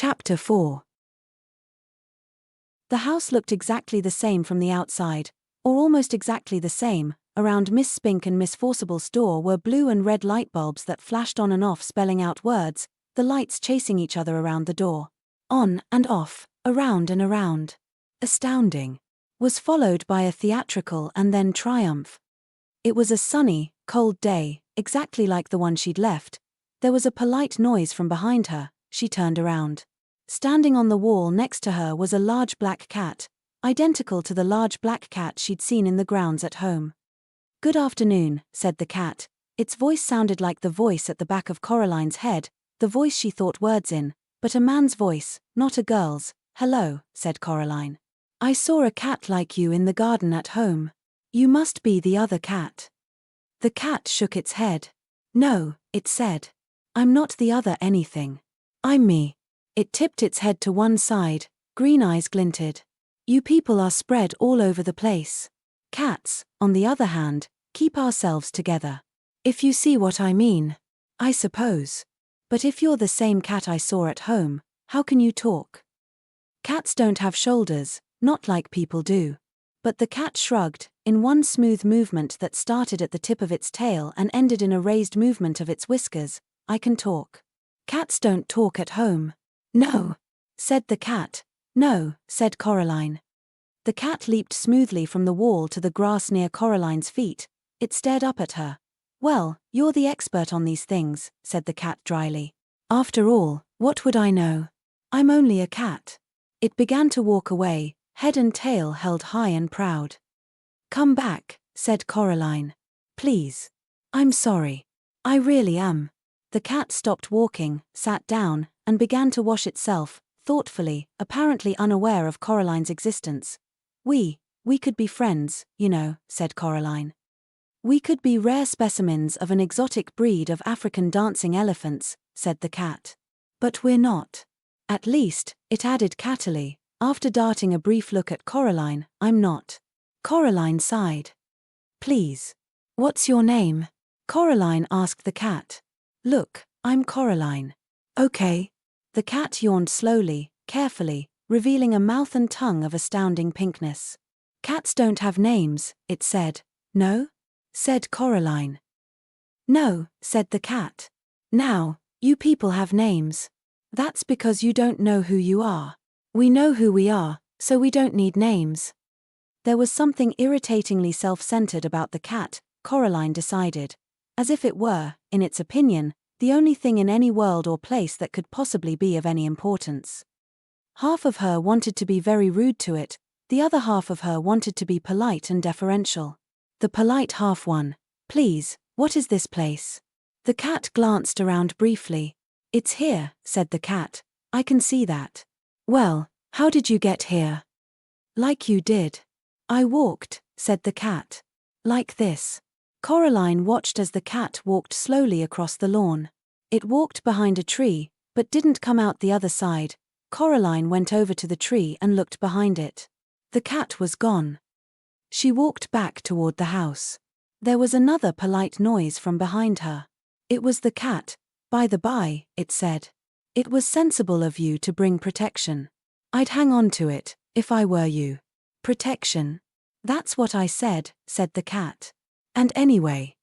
Chapter 4. The house looked exactly the same from the outside, or almost exactly the same. Around Miss Spink and Miss Forcible's door were blue and red light bulbs that flashed on and off, spelling out words, the lights chasing each other around the door. On and off, around and around. Astounding. Was followed by a theatrical and then triumph. It was a sunny, cold day, exactly like the one she'd left. There was a polite noise from behind her. She turned around. Standing on the wall next to her was a large black cat, identical to the large black cat she'd seen in the grounds at home. "Good afternoon," said the cat. Its voice sounded like the voice at the back of Coraline's head, the voice she thought words in, but a man's voice, not a girl's. "Hello," said Coraline. "I saw a cat like you in the garden at home. You must be the other cat." The cat shook its head. "No," it said. "I'm not the other anything. I'm me." It tipped its head to one side, green eyes glinted. "You people are spread all over the place. Cats, on the other hand, keep ourselves together. If you see what I mean. I suppose. But if you're the same cat I saw at home, how can you talk? Cats don't have shoulders, not like people do." But the cat shrugged, in one smooth movement that started at the tip of its tail and ended in a raised movement of its whiskers. "I can talk. Cats don't talk at home." "No," said the cat. "No," said Coraline. The cat leaped smoothly from the wall to the grass near Coraline's feet. It stared up at her. "Well, you're the expert on these things," said the cat dryly. "After all, what would I know? I'm only a cat." It began to walk away, head and tail held high and proud. "Come back," said Coraline. "Please. I'm sorry. I really am." The cat stopped walking, sat down, and began to wash itself, thoughtfully, apparently unaware of Coraline's existence. We could be friends, you know," said Coraline. "We could be rare specimens of an exotic breed of African dancing elephants," said the cat. "But we're not. At least," it added cattily, after darting a brief look at Coraline, "I'm not." Coraline sighed. "Please. What's your name?" Coraline asked the cat. "Look, I'm Coraline." "Okay." The cat yawned slowly, carefully, revealing a mouth and tongue of astounding pinkness. "Cats don't have names," it said. "No?" said Coraline. "No," said the cat. "Now, you people have names. That's because you don't know who you are. We know who we are, so we don't need names." There was something irritatingly self-centered about the cat, Coraline decided. As if it were, in its opinion, the only thing in any world or place that could possibly be of any importance. Half of her wanted to be very rude to it, the other half of her wanted to be polite and deferential. The polite half won. "Please, what is this place?" The cat glanced around briefly. "It's here," said the cat. "I can see that." "Well, how did you get here?" "Like you did." "I walked," said the cat. "Like this." Coraline watched as the cat walked slowly across the lawn. It walked behind a tree, but didn't come out the other side. Coraline went over to the tree and looked behind it. The cat was gone. She walked back toward the house. There was another polite noise from behind her. "It was the cat, by the by," it said. "It was sensible of you to bring protection. I'd hang on to it, if I were you." "Protection? That's what I said," said the cat. "And anyway."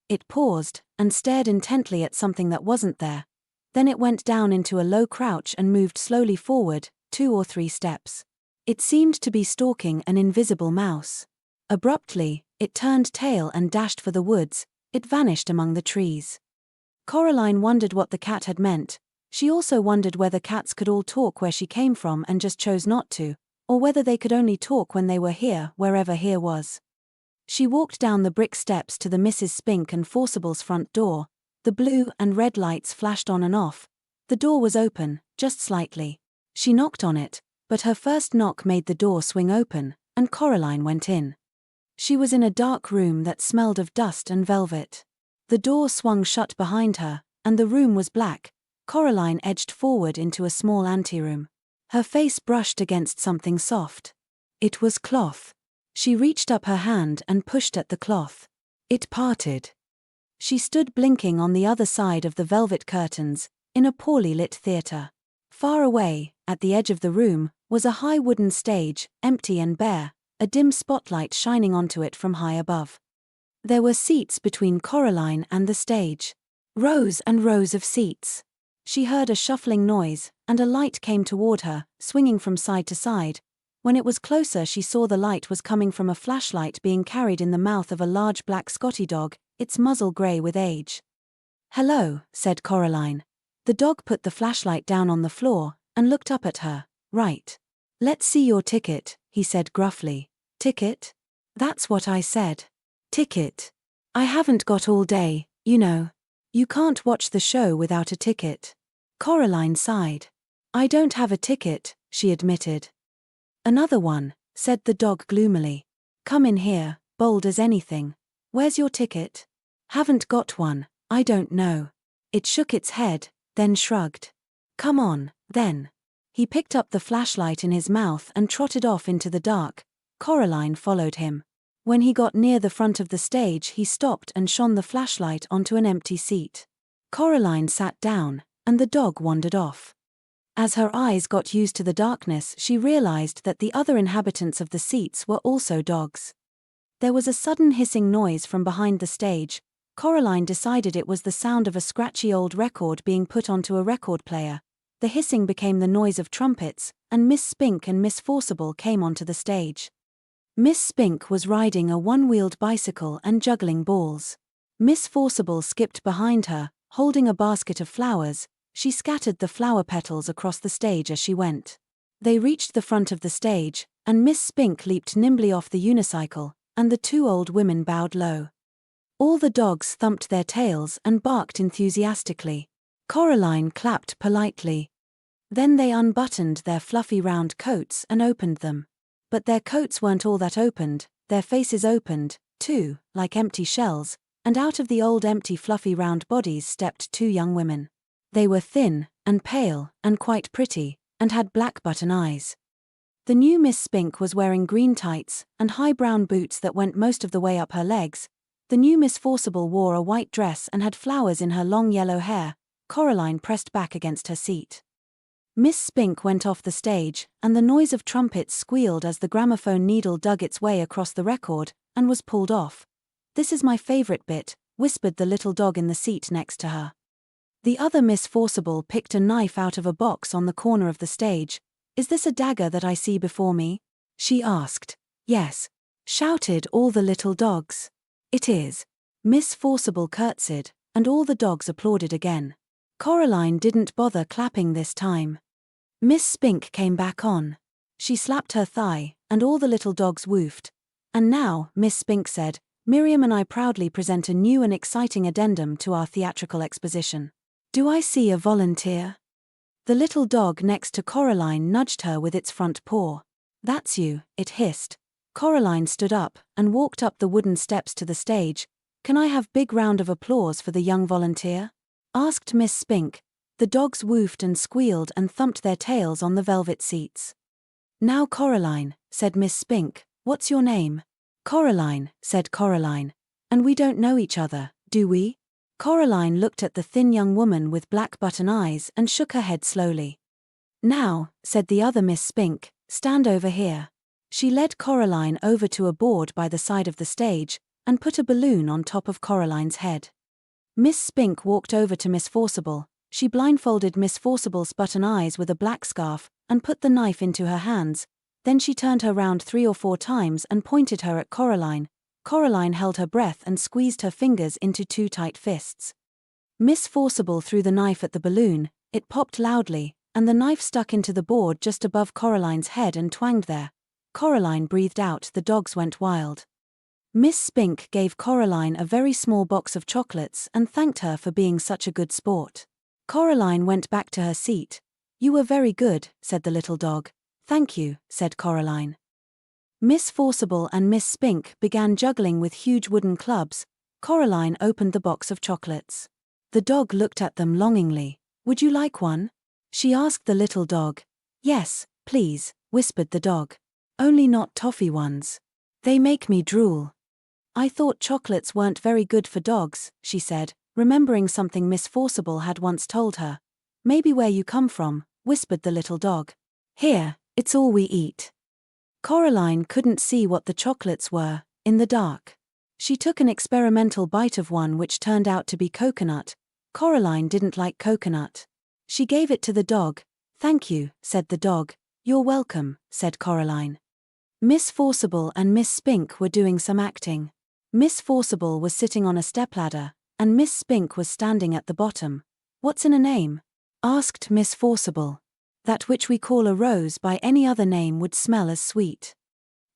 It paused, and stared intently at something that wasn't there. Then it went down into a low crouch and moved slowly forward, 2 or 3 steps. It seemed to be stalking an invisible mouse. Abruptly, it turned tail and dashed for the woods. It vanished among the trees. Coraline wondered what the cat had meant. She also wondered whether cats could all talk where she came from and just chose not to, or whether they could only talk when they were here, wherever here was. She walked down the brick steps to the Mrs. Spink and Forcible's front door. The blue and red lights flashed on and off. The door was open, just slightly. She knocked on it, but her first knock made the door swing open, and Coraline went in. She was in a dark room that smelled of dust and velvet. The door swung shut behind her, and the room was black. Coraline edged forward into a small anteroom. Her face brushed against something soft. It was cloth. She reached up her hand and pushed at the cloth. It parted. She stood blinking on the other side of the velvet curtains, in a poorly lit theater. Far away, at the edge of the room, was a high wooden stage, empty and bare, a dim spotlight shining onto it from high above. There were seats between Coraline and the stage. Rows and rows of seats. She heard a shuffling noise, and a light came toward her, swinging from side to side. When it was closer, she saw the light was coming from a flashlight being carried in the mouth of a large black Scotty dog, its muzzle grey with age. "Hello," said Coraline. The dog put the flashlight down on the floor, and looked up at her. "Right. Let's see your ticket," he said gruffly. "Ticket? That's what I said. Ticket. I haven't got all day, you know. You can't watch the show without a ticket." Coraline sighed. "I don't have a ticket," she admitted. "Another one," said the dog gloomily. "Come in here, bold as anything. Where's your ticket?" "Haven't got one, I don't know." It shook its head, then shrugged. "Come on, then." He picked up the flashlight in his mouth and trotted off into the dark. Coraline followed him. When he got near the front of the stage, he stopped and shone the flashlight onto an empty seat. Coraline sat down, and the dog wandered off. As her eyes got used to the darkness, she realized that the other inhabitants of the seats were also dogs. There was a sudden hissing noise from behind the stage. Coraline decided it was the sound of a scratchy old record being put onto a record player. The hissing became the noise of trumpets, and Miss Spink and Miss Forcible came onto the stage. Miss Spink was riding a one-wheeled bicycle and juggling balls. Miss Forcible skipped behind her, holding a basket of flowers. She scattered the flower petals across the stage as she went. They reached the front of the stage, and Miss Spink leaped nimbly off the unicycle, and the two old women bowed low. All the dogs thumped their tails and barked enthusiastically. Coraline clapped politely. Then they unbuttoned their fluffy round coats and opened them. But their coats weren't all that opened, their faces opened, too, like empty shells, and out of the old empty fluffy round bodies stepped two young women. They were thin, and pale, and quite pretty, and had black button eyes. The new Miss Spink was wearing green tights, and high brown boots that went most of the way up her legs. The new Miss Forcible wore a white dress and had flowers in her long yellow hair. Coraline pressed back against her seat. Miss Spink went off the stage, and the noise of trumpets squealed as the gramophone needle dug its way across the record, and was pulled off. "This is my favorite bit," whispered the little dog in the seat next to her. The other Miss Forcible picked a knife out of a box on the corner of the stage. "Is this a dagger that I see before me?" she asked. "Yes," shouted all the little dogs. "It is." Miss Forcible curtsied, and all the dogs applauded again. Coraline didn't bother clapping this time. Miss Spink came back on. She slapped her thigh, and all the little dogs woofed. "And now," Miss Spink said, "Miriam and I proudly present a new and exciting addendum to our theatrical exposition. Do I see a volunteer?" The little dog next to Coraline nudged her with its front paw. "That's you," it hissed. Coraline stood up and walked up the wooden steps to the stage. "Can I have big round of applause for the young volunteer?" asked Miss Spink. The dogs woofed and squealed and thumped their tails on the velvet seats. "Now Coraline," said Miss Spink, "what's your name?" "Coraline," said Coraline. "And we don't know each other, do we?" Coraline looked at the thin young woman with black button eyes and shook her head slowly. "Now," said the other Miss Spink, "stand over here." She led Coraline over to a board by the side of the stage, and put a balloon on top of Coraline's head. Miss Spink walked over to Miss Forcible. She blindfolded Miss Forcible's button eyes with a black scarf, and put the knife into her hands. Then she turned her round 3 or 4 times and pointed her at Coraline. Coraline held her breath and squeezed her fingers into 2 tight fists. Miss Forcible threw the knife at the balloon. It popped loudly, and the knife stuck into the board just above Coraline's head and twanged there. Coraline breathed out. The dogs went wild. Miss Spink gave Coraline a very small box of chocolates and thanked her for being such a good sport. Coraline went back to her seat. "You were very good," said the little dog. "Thank you," said Coraline. Miss Forcible and Miss Spink began juggling with huge wooden clubs. Coraline opened the box of chocolates. The dog looked at them longingly. "Would you like one?" she asked the little dog. "Yes, please," whispered the dog. "Only not toffee ones. They make me drool." "I thought chocolates weren't very good for dogs," she said, remembering something Miss Forcible had once told her. "Maybe where you come from, whispered the little dog. Here, it's all we eat. Coraline couldn't see what the chocolates were, in the dark. She took an experimental bite of one which turned out to be coconut. Coraline didn't like coconut. She gave it to the dog. Thank you, said the dog. You're welcome, said Coraline. Miss Forcible and Miss Spink were doing some acting. Miss Forcible was sitting on a stepladder, and Miss Spink was standing at the bottom. What's in a name? Asked Miss Forcible. That which we call a rose by any other name would smell as sweet.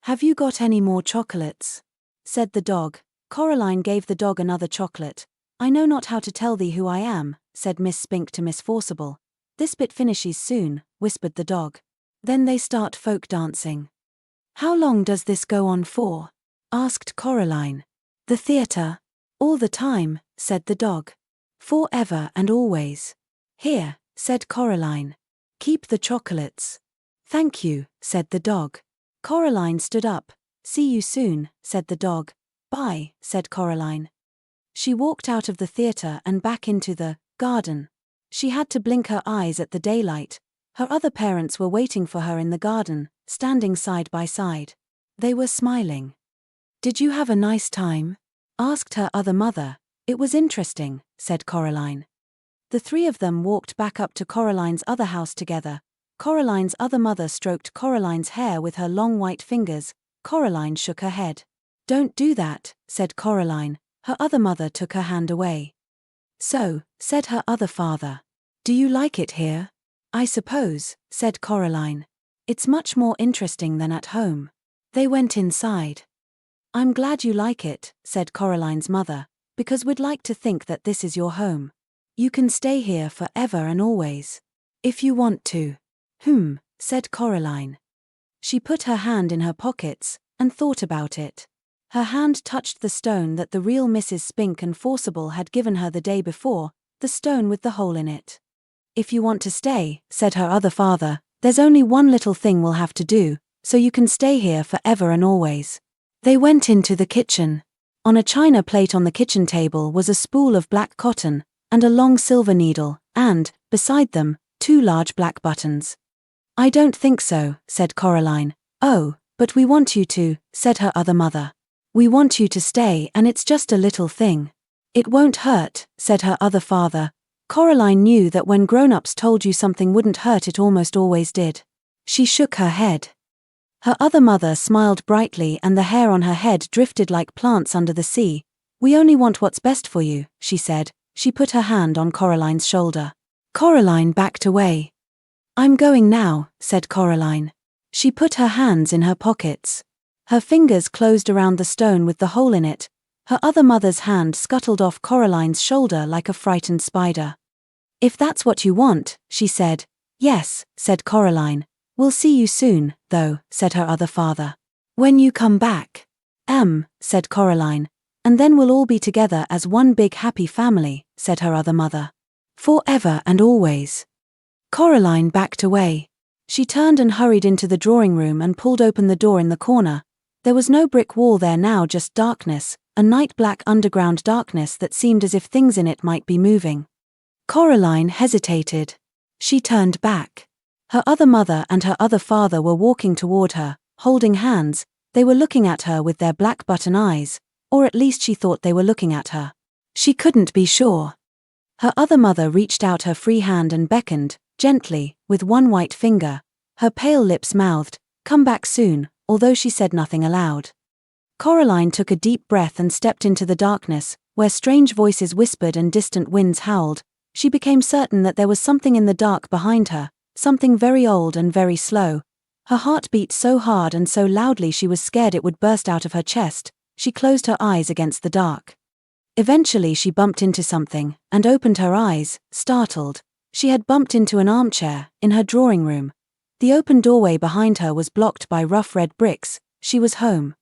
Have you got any more chocolates? Said the dog. Coraline gave the dog another chocolate. I know not how to tell thee who I am, said Miss Spink to Miss Forcible. This bit finishes soon, whispered the dog. Then they start folk dancing. How long does this go on for? Asked Coraline. The theatre. All the time, said the dog. Forever and always. Here, said Coraline. Keep the chocolates. Thank you, said the dog. Coraline stood up. See you soon, said the dog. Bye, said Coraline. She walked out of the theatre and back into the garden. She had to blink her eyes at the daylight. Her other parents were waiting for her in the garden, standing side by side. They were smiling. Did you have a nice time? Asked her other mother. It was interesting, said Coraline. The three of them walked back up to Coraline's other house together. Coraline's other mother stroked Coraline's hair with her long white fingers. Coraline shook her head. Don't do that, said Coraline. Her other mother took her hand away. So, said her other father. Do you like it here? I suppose, said Coraline. It's much more interesting than at home. They went inside. I'm glad you like it, said Coraline's mother, because we'd like to think that this is your home. You can stay here forever and always. If you want to. Said Coraline. She put her hand in her pockets, and thought about it. Her hand touched the stone that the real Mrs. Spink and Forcible had given her the day before, the stone with the hole in it. If you want to stay, said her other father, there's only one little thing we'll have to do, so you can stay here forever and always. They went into the kitchen. On a china plate on the kitchen table was a spool of black cotton, and a long silver needle, and, beside them, 2 large black buttons. I don't think so, said Coraline. Oh, but we want you to, said her other mother. We want you to stay, and it's just a little thing. It won't hurt, said her other father. Coraline knew that when grown-ups told you something wouldn't hurt, it almost always did. She shook her head. Her other mother smiled brightly and the hair on her head drifted like plants under the sea. We only want what's best for you, she said. She put her hand on Coraline's shoulder. Coraline backed away. I'm going now, said Coraline. She put her hands in her pockets. Her fingers closed around the stone with the hole in it. Her other mother's hand scuttled off Coraline's shoulder like a frightened spider. If that's what you want, she said. Yes, said Coraline. We'll see you soon, though, said her other father. When you come back. Said Coraline. And then we'll all be together as one big happy family, said her other mother. Forever and always. Coraline backed away. She turned and hurried into the drawing room and pulled open the door in the corner. There was no brick wall there now, just darkness, a night-black underground darkness that seemed as if things in it might be moving. Coraline hesitated. She turned back. Her other mother and her other father were walking toward her, holding hands. They were looking at her with their black button eyes, or at least she thought they were looking at her. She couldn't be sure. Her other mother reached out her free hand and beckoned, gently, with one white finger. Her pale lips mouthed, "Come back soon," although she said nothing aloud. Coraline took a deep breath and stepped into the darkness, where strange voices whispered and distant winds howled. She became certain that there was something in the dark behind her, something very old and very slow. Her heart beat so hard and so loudly she was scared it would burst out of her chest. She closed her eyes against the dark. Eventually she bumped into something, and opened her eyes, startled. She had bumped into an armchair, in her drawing room. The open doorway behind her was blocked by rough red bricks. She was home.